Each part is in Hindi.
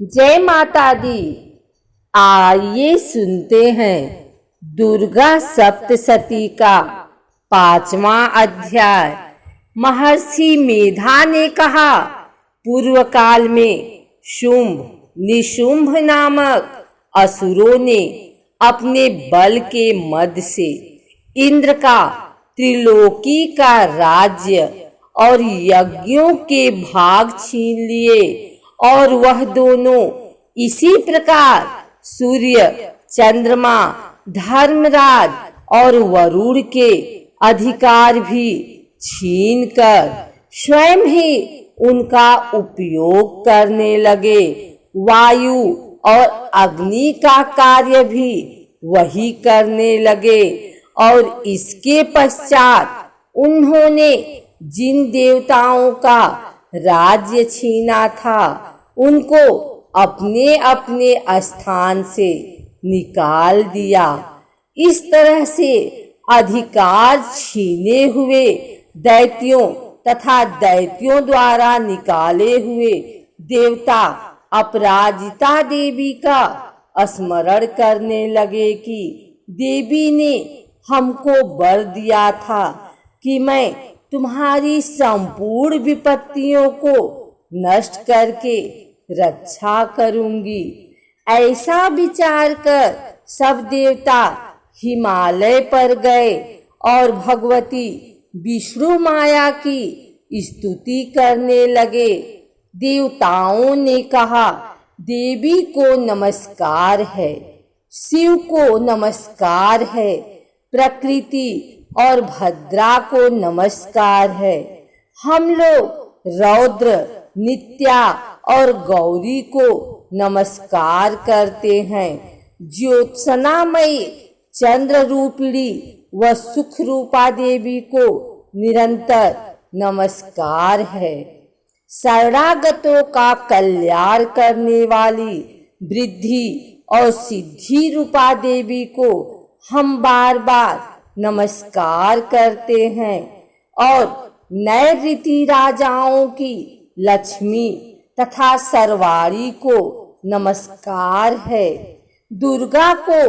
जय माता दी। आइए सुनते हैं दुर्गा सप्तशती का 5वां अध्याय। महर्षि मेधा ने कहा, पूर्व काल में शुंभ निशुंभ नामक असुरों ने अपने बल के मद से इंद्र का त्रिलोकी का राज्य और यज्ञों के भाग छीन लिए और वह दोनों इसी प्रकार सूर्य, चंद्रमा, धर्मराज और वरुण के अधिकार भी छीनकर स्वयं ही उनका उपयोग करने लगे। वायु और अग्नि का कार्य भी वही करने लगे और इसके पश्चात उन्होंने जिन देवताओं का राज्य छीना था उनको अपने अपने स्थान से निकाल दिया। इस तरह से अधिकार छीने हुए दैत्यों तथा दैत्यों द्वारा निकाले हुए देवता अपराजिता देवी का स्मरण करने लगे कि देवी ने हमको वर दिया था कि मैं तुम्हारी संपूर्ण विपत्तियों को नष्ट करके रक्षा करूंगी। ऐसा विचार कर सब देवता हिमालय पर गए और भगवती विष्णु माया की स्तुति करने लगे। देवताओं ने कहा, देवी को नमस्कार है, शिव को नमस्कार है, प्रकृति और भद्रा को नमस्कार है। हम लोग रौद्र, नित्या और गौरी को नमस्कार करते हैं। ज्योत्सनामयी चंद्र रूपिणी व सुख रूपा देवी को निरंतर नमस्कार है। शरणागतों का कल्याण करने वाली वृद्धि और सिद्धि रूपा देवी को हम बार बार नमस्कार करते हैं और नए रीति राजाओं की लक्ष्मी तथा सरवारी को नमस्कार है। दुर्गा को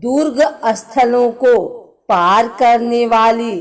दुर्ग स्थलों को पार करने वाली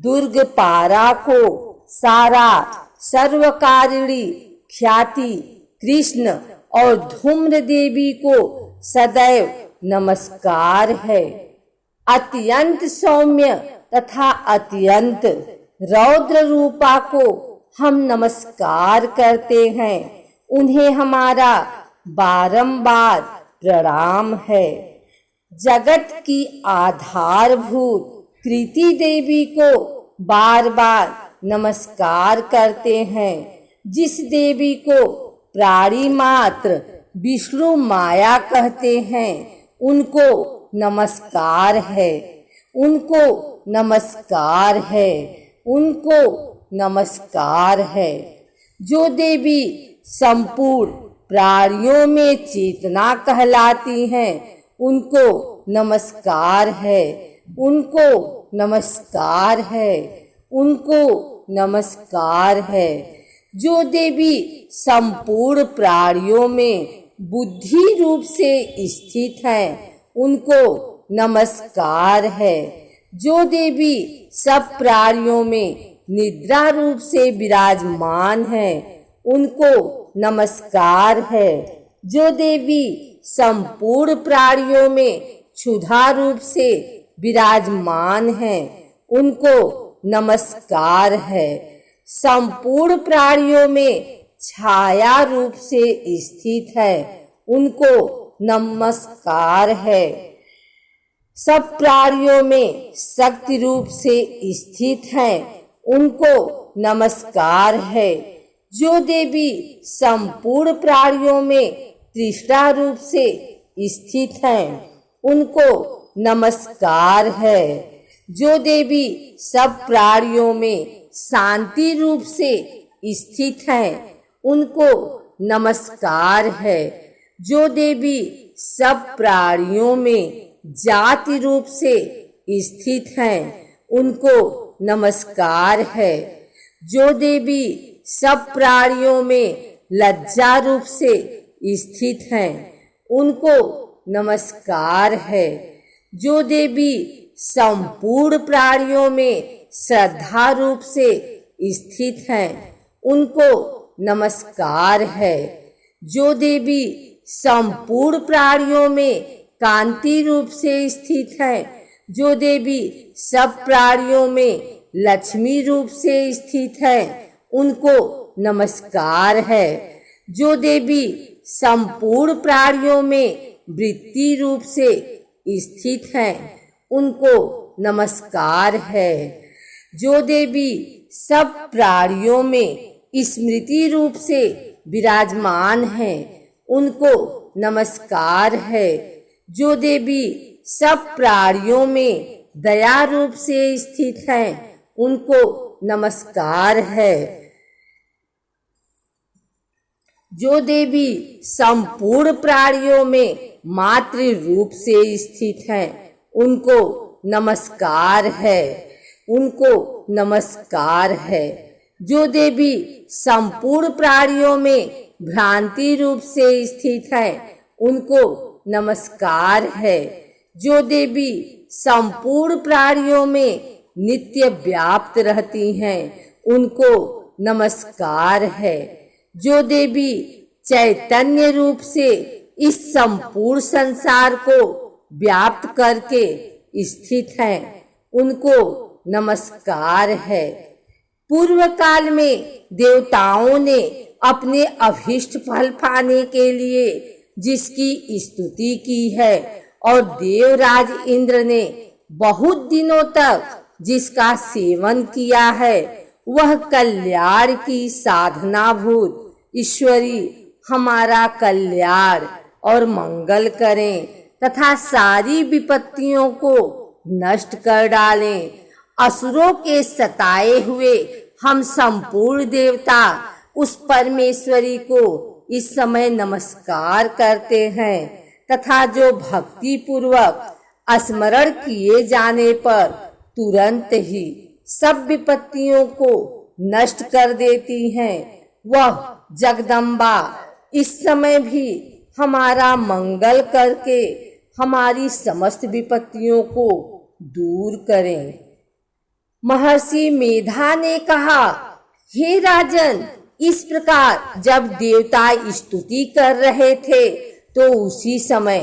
दुर्ग पारा को सारा सर्वकारिणी ख्याति कृष्ण और धूम्र देवी को सदैव नमस्कार है। अत्यंत सौम्य तथा अत्यंत रौद्र रूपा को हम नमस्कार करते हैं। उन्हें हमारा बारंबार प्रणाम है। जगत की आधारभूत कृति देवी को बार बार नमस्कार करते हैं। जिस देवी को प्राणी मात्र विष्णु माया कहते हैं उनको नमस्कार है, उनको नमस्कार है, उनको नमस्कार है। जो देवी संपूर्ण प्राणियों में चेतना कहलाती हैं उनको नमस्कार है, उनको नमस्कार है, उनको नमस्कार है। जो देवी संपूर्ण प्राणियों में बुद्धि रूप से स्थित है उनको नमस्कार है। जो देवी सब प्राणियों में निद्रा रूप से विराजमान है उनको नमस्कार है। जो देवी संपूर्ण प्राणियों में क्षुधा रूप से विराजमान है उनको नमस्कार है। संपूर्ण प्राणियों में छाया रूप से स्थित है उनको नमस्कार है। सब प्राणियों में शक्ति रूप से स्थित है उनको नमस्कार है। जो देवी संपूर्ण प्राणियों में तृष्णा रूप से स्थित है उनको नमस्कार है। जो देवी सब प्राणियों में शांति रूप से स्थित है उनको नमस्कार है। जो देवी सब प्राणियों में जाति रूप से स्थित हैं उनको नमस्कार है। जो देवी सब प्राणियों में लज्जा रूप से स्थित हैं, उनको नमस्कार है। जो देवी संपूर्ण प्राणियों में श्रद्धा रूप से स्थित हैं, उनको नमस्कार है। जो देवी संपूर्ण प्राणियों में कांति रूप से स्थित हैं, जो देवी सब प्राणियों में लक्ष्मी रूप से स्थित हैं, उनको नमस्कार है। जो देवी संपूर्ण प्राणियों में वृत्ति रूप से स्थित हैं, उनको नमस्कार है। जो देवी सब प्राणियों में स्मृति रूप से विराजमान हैं, उनको नमस्कार है। जो देवी सब प्राणियों में दया रूप से स्थित हैं, उनको नमस्कार है। जो देवी संपूर्ण प्राणियों में मातृ रूप से स्थित हैं, उनको नमस्कार है, उनको नमस्कार है। जो देवी संपूर्ण प्राणियों में भ्रांति रूप से स्थित है, उनको नमस्कार है। जो देवी संपूर्ण प्राणियों में नित्य व्याप्त रहती हैं, उनको नमस्कार है। जो देवी चैतन्य रूप से इस संपूर्ण संसार को व्याप्त करके स्थित हैं, उनको नमस्कार है। पूर्व काल में देवताओं ने अपने अभीष्ट फल पाने के लिए जिसकी स्तुति की है और देवराज इंद्र ने बहुत दिनों तक जिसका सेवन किया है, वह कल्याण की साधना भूत ईश्वरी हमारा कल्याण और मंगल करें तथा सारी विपत्तियों को नष्ट कर डालें। असुरों के सताए हुए हम संपूर्ण देवता उस परमेश्वरी को इस समय नमस्कार करते हैं तथा जो भक्ति पूर्वक स्मरण किए जाने पर तुरंत ही सब विपत्तियों को नष्ट कर देती हैं, वह जगदम्बा इस समय भी हमारा मंगल करके हमारी समस्त विपत्तियों को दूर करें। महर्षि मेधा ने कहा, हे राजन, इस प्रकार जब देवता स्तुति कर रहे थे तो उसी समय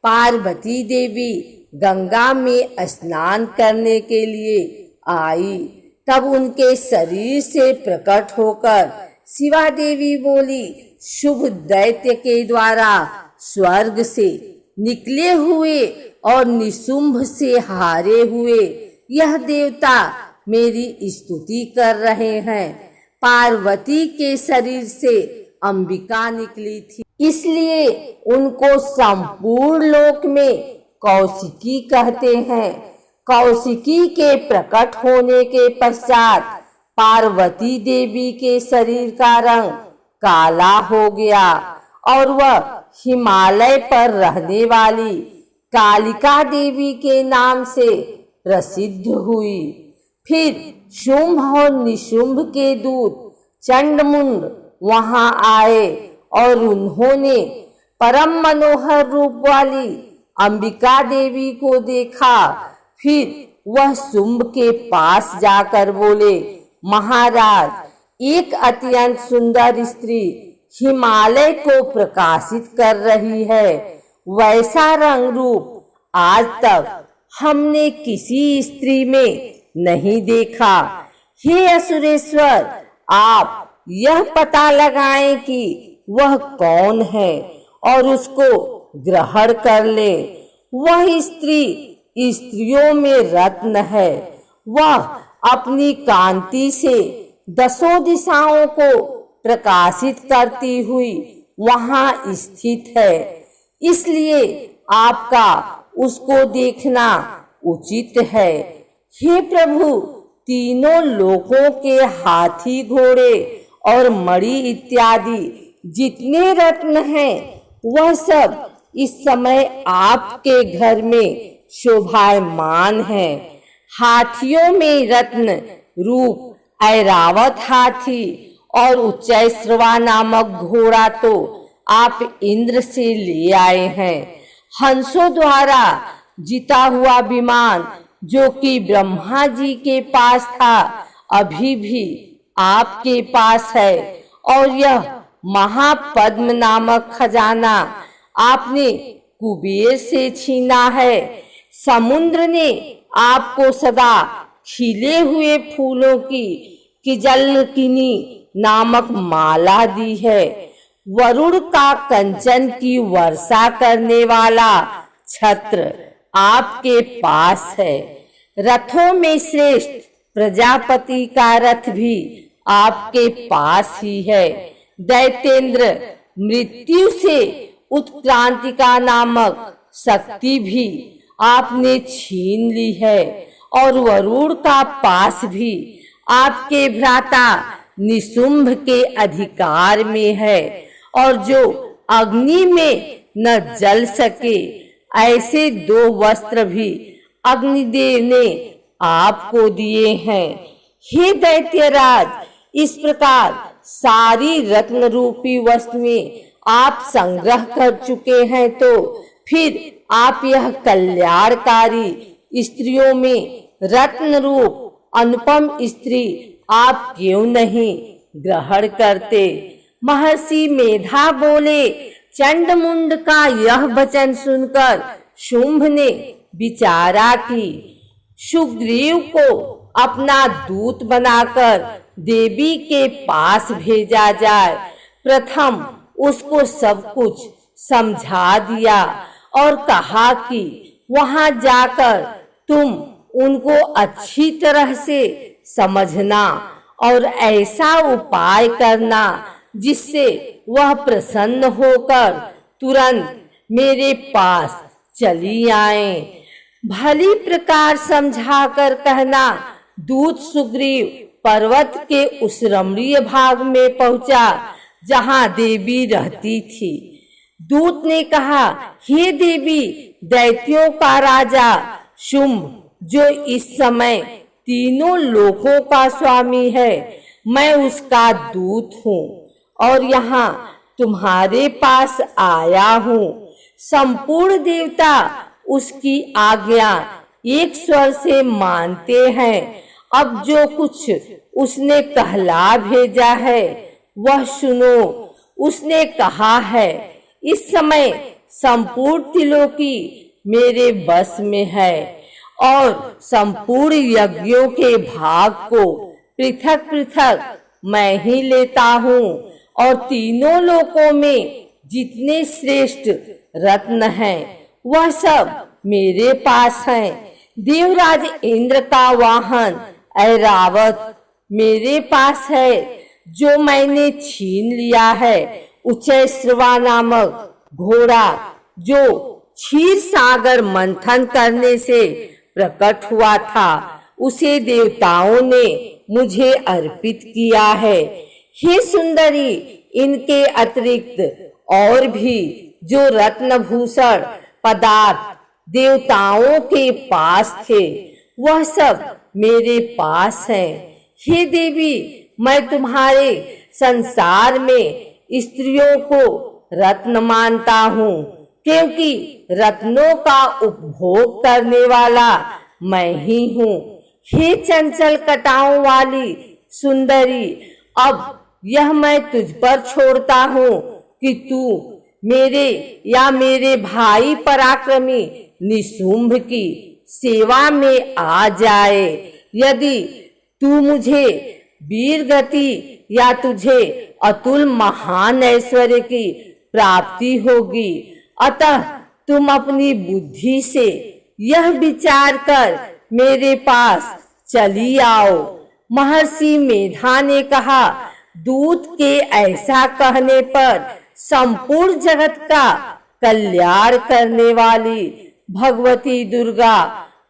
पार्वती देवी गंगा में स्नान करने के लिए आई। तब उनके शरीर से प्रकट होकर शिवा देवी बोली, शुभ दैत्य के द्वारा स्वर्ग से निकले हुए और निशुंभ से हारे हुए यह देवता मेरी स्तुति कर रहे हैं। पार्वती के शरीर से अंबिका निकली थी, इसलिए उनको संपूर्ण लोक में कौशिकी कहते हैं। कौशिकी के प्रकट होने के पश्चात पार्वती देवी के शरीर का रंग काला हो गया और वह हिमालय पर रहने वाली कालिका देवी के नाम से प्रसिद्ध हुई। फिर शुंभ और निशुंभ के दूत चंडमुंड वहां आए और उन्होंने परम मनोहर रूप वाली अंबिका देवी को देखा। फिर वह शुंभ के पास जाकर बोले, महाराज, एक अत्यंत सुंदर स्त्री हिमालय को प्रकाशित कर रही है। वैसा रंग रूप आज तक हमने किसी स्त्री में नहीं देखा। हे असुरेश्वर, आप यह पता लगाएं कि वह कौन है और उसको ग्रहण कर ले। वह स्त्री स्त्रियों में रत्न है। वह अपनी कांति से दसों दिशाओं को प्रकाशित करती हुई वहां स्थित है, इसलिए आपका उसको देखना उचित है। हे प्रभु, तीनों लोकों के हाथी, घोड़े और मणि इत्यादि जितने रत्न हैं, वह सब इस समय आपके घर में शोभायमान है। हाथियों में रत्न रूप ऐरावत हाथी और उच्चैश्रवा नामक घोड़ा तो आप इंद्र से ले आए हैं। हंसों द्वारा जीता हुआ विमान जो कि ब्रह्मा जी के पास था, अभी भी आपके पास है। और यह महापद्म नामक खजाना आपने कुबेर से छीना है। समुद्र ने आपको सदा खिले हुए फूलों की किजलकिनी नामक माला दी है। वरुण का कंचन की वर्षा करने वाला छत्र आपके पास है। रथों में श्रेष्ठ प्रजापति का रथ भी आपके पास ही है। दैत्येंद्र मृत्यु से उत्क्रांतिका नामक शक्ति भी आपने छीन ली है। और वरुण का पास भी आपके भ्राता निशुंभ के अधिकार में है। और जो अग्नि में न जल सके, ऐसे 2 वस्त्र भी अग्निदेव ने आपको दिए हैं। हे दैत्यराज, इस प्रकार सारी रत्न रूपी वस्तुएं आप संग्रह कर चुके हैं, तो फिर आप यह कल्याणकारी स्त्रियों में रत्न रूप अनुपम स्त्री आप क्यों नहीं ग्रहण करते? महर्षि मेधा बोले। चंडमुंड का यह वचन सुनकर शुंभ ने विचारा कि सुग्रीव को अपना दूत बनाकर देवी के पास भेजा जाए। प्रथम उसको सब कुछ समझा दिया और कहा कि वहां जाकर तुम उनको अच्छी तरह से समझना और ऐसा उपाय करना जिससे वह प्रसन्न होकर तुरंत मेरे पास चली आए। भली प्रकार समझाकर कहना। दूत सुग्रीव पर्वत के उस रमणीय भाग में पहुंचा जहां देवी रहती थी। दूत ने कहा, हे देवी, दैत्यों का राजा शुंभ जो इस समय तीनों लोकों का स्वामी है, मैं उसका दूत हूँ और यहाँ तुम्हारे पास आया हूँ। संपूर्ण देवता उसकी आज्ञा एक स्वर से मानते हैं। अब जो कुछ उसने कहला भेजा है वह सुनो। उसने कहा है, इस समय संपूर्ण त्रिलोकी मेरे बस में है और संपूर्ण यज्ञों के भाग को पृथक पृथक मैं ही लेता हूँ और तीनों लोकों में जितने श्रेष्ठ रत्न हैं वह सब मेरे पास हैं। देवराज इंद्र का वाहन ऐरावत मेरे पास है जो मैंने छीन लिया है। उच्चैश्रवा नामक घोड़ा जो क्षीर सागर मंथन करने से प्रकट हुआ था, उसे देवताओं ने मुझे अर्पित किया है। हे सुंदरी, इनके अतिरिक्त और भी जो रत्नभूषण पदार्थ देवताओं के पास थे वह सब मेरे पास हैं। हे देवी, मैं तुम्हारे संसार में स्त्रियों को रत्न मानता हूँ, क्योंकि रत्नों का उपभोग करने वाला मैं ही हूँ। हे चंचल कटाओं वाली सुंदरी, अब यह मैं तुझ पर छोड़ता हूँ कि तू मेरे या मेरे भाई पराक्रमी निशुंभ की सेवा में आ जाए। यदि तू मुझे वीर गति या तुझे अतुल महान ऐश्वर्य की प्राप्ति होगी, अतः तुम अपनी बुद्धि से यह विचार कर मेरे पास चली आओ। महर्षि मेधा ने कहा, दूत के ऐसा कहने पर संपूर्ण जगत का कल्याण करने वाली भगवती दुर्गा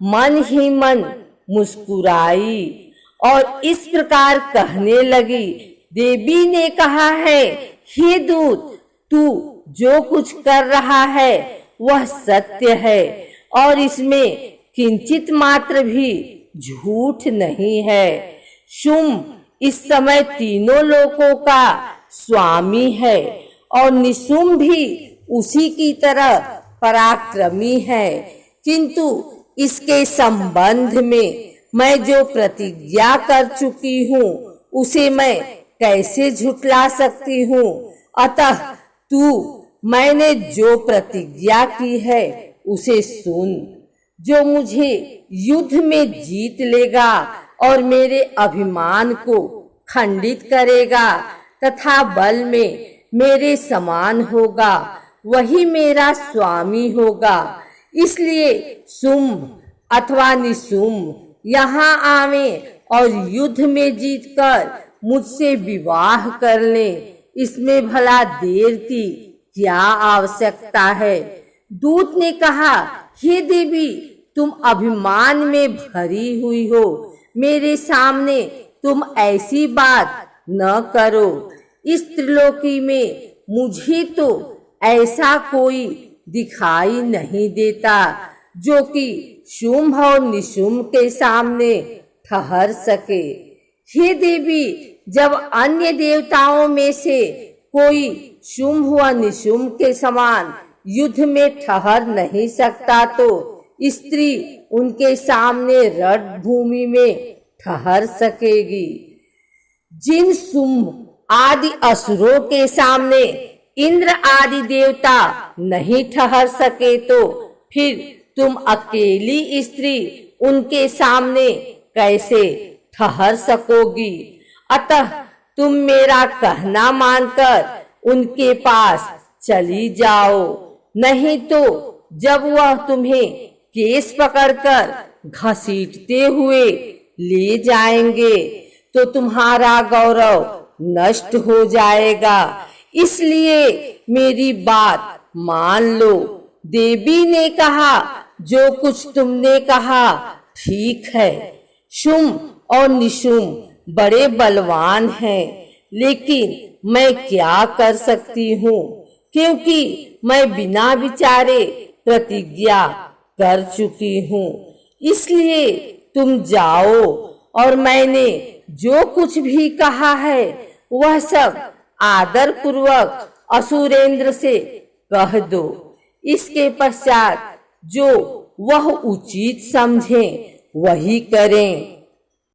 मन ही मन मुस्कुराई और इस प्रकार कहने लगी। देवी ने कहा है, हे दूत, तू जो कुछ कर रहा है वह सत्य है और इसमें किंचित मात्र भी झूठ नहीं है। शुंभ इस समय तीनों लोकों का स्वामी है और निशुम्भ भी उसी की तरह पराक्रमी है, किंतु इसके संबंध में मैं जो प्रतिज्ञा कर चुकी हूँ उसे मैं कैसे झुठला सकती हूँ। अतः तू मैंने जो प्रतिज्ञा की है उसे सुन। जो मुझे युद्ध में जीत लेगा और मेरे अभिमान को खंडित करेगा तथा बल में मेरे समान होगा, वही मेरा स्वामी होगा। इसलिए शुंभ अथवा निशुम्भ यहाँ आवे और युद्ध में जीतकर मुझसे विवाह कर ले। इसमें भला देर की क्या आवश्यकता है। दूत ने कहा, हे देवी, तुम अभिमान में भरी हुई हो, मेरे सामने तुम ऐसी बात न करो। इस त्रिलोकी में मुझे तो ऐसा कोई दिखाई नहीं देता जो कि शुंभ और निशुम्भ के सामने ठहर सके। हे देवी, जब अन्य देवताओं में से कोई शुंभ व निशुम्भ के समान युद्ध में ठहर नहीं सकता, तो स्त्री उनके सामने रणभूमि में ठहर सकेगी। जिन शुंभ आदि असुरों के सामने इंद्र आदि देवता नहीं ठहर सके, तो फिर तुम अकेली स्त्री उनके सामने कैसे ठहर सकोगी। अतः तुम मेरा कहना मानकर उनके पास चली जाओ, नहीं तो जब वह तुम्हें केस पकड़कर घसीटते हुए ले जाएंगे तो तुम्हारा गौरव नष्ट हो जाएगा। इसलिए मेरी बात मान लो। देवी ने कहा, जो कुछ तुमने कहा ठीक है। शुंभ और निशुम्भ बड़े बलवान हैं, लेकिन मैं क्या कर सकती हूँ, क्योंकि मैं बिना विचारे प्रतिज्ञा कर चुकी हूँ। इसलिए तुम जाओ और मैंने जो कुछ भी कहा है वह सब आदर पूर्वक असुरेंद्र से कह दो। इसके पश्चात जो वह उचित समझे वही करें।